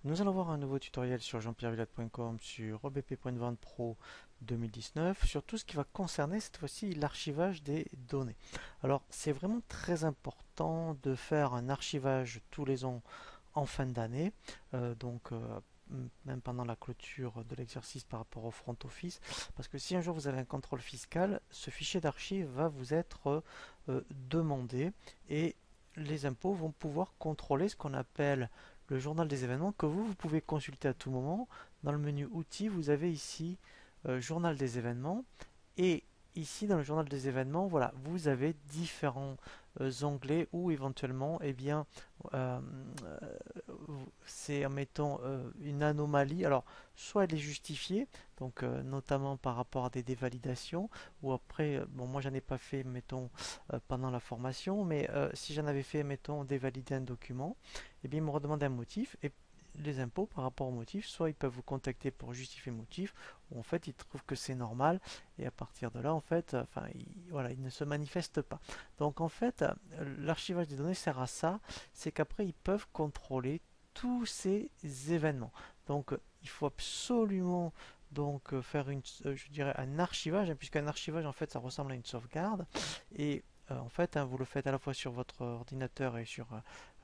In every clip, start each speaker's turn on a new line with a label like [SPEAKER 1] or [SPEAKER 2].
[SPEAKER 1] Nous allons voir un nouveau tutoriel sur jeanpierrevillette.com sur EBP.Vente Pro 2019 sur tout ce qui va concerner cette fois-ci l'archivage des données. Alors c'est vraiment très important de faire un archivage tous les ans en fin d'année, même pendant la clôture de l'exercice par rapport au front office, parce que si un jour vous avez un contrôle fiscal, ce fichier d'archives va vous être demandé et les impôts vont pouvoir contrôler ce qu'on appelle le journal des événements que vous pouvez consulter à tout moment. Dans le menu outils, vous avez ici journal des événements et ici dans le journal des événements, voilà, vous avez différents onglets où éventuellement, eh bien, euh, c'est, admettons, une anomalie. Alors, soit elle est justifiée, donc notamment par rapport à des dévalidations, ou après, bon, moi j'en ai pas fait, mettons, pendant la formation, mais si j'en avais fait, mettons, dévalider un document, eh bien, il me redemande un motif, et les impôts par rapport au motif, soit ils peuvent vous contacter pour justifier le motif, ou en fait ils trouvent que c'est normal, et à partir de là, en fait, enfin, voilà, ils ne se manifestent pas. Donc en fait, l'archivage des données sert à ça, c'est qu'après ils peuvent contrôler tous ces événements. Donc il faut absolument faire je dirais un archivage, hein, puisqu'un archivage en fait ça ressemble à une sauvegarde et en fait vous le faites à la fois sur votre ordinateur et sur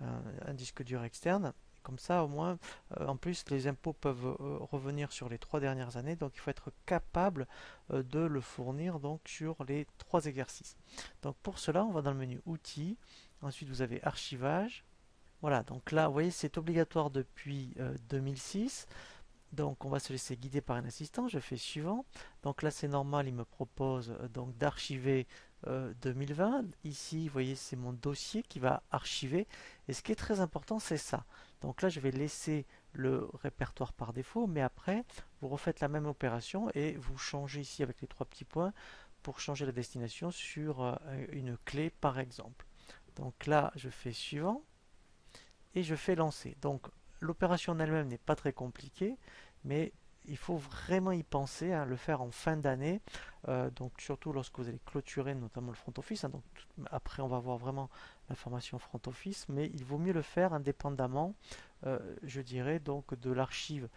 [SPEAKER 1] un disque dur externe. Comme ça, au moins, en plus, les impôts peuvent revenir sur les 3 dernières années, donc il faut être capable de le fournir donc sur les 3 exercices. Donc pour cela, on va dans le menu Outils. Ensuite, vous avez Archivage. Voilà, donc là, vous voyez, c'est obligatoire depuis 2006. Donc, on va se laisser guider par un assistant. Je fais suivant. Donc là, c'est normal, il me propose donc d'archiver 2020. Ici, vous voyez, c'est mon dossier qui va archiver. Et ce qui est très important, c'est ça. Donc là, je vais laisser le répertoire par défaut, mais après, vous refaites la même opération et vous changez ici avec les 3 petits points pour changer la destination sur une clé, par exemple. Donc là, je fais suivant et je fais lancer. Donc l'opération en elle-même n'est pas très compliquée, mais il faut vraiment y penser, hein, le faire en fin d'année, donc surtout lorsque vous allez clôturer notamment le front office, hein, donc après on va voir vraiment la formation front office, mais il vaut mieux le faire indépendamment, je dirais, donc de l'archive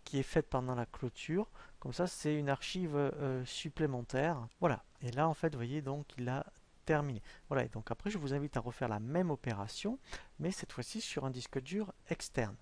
[SPEAKER 1] qui est faite pendant la clôture. Comme ça, c'est une archive supplémentaire. Voilà. Et là, en fait, vous voyez, donc il a terminé. Voilà. Et donc après, je vous invite à refaire la même opération, mais cette fois-ci sur un disque dur externe.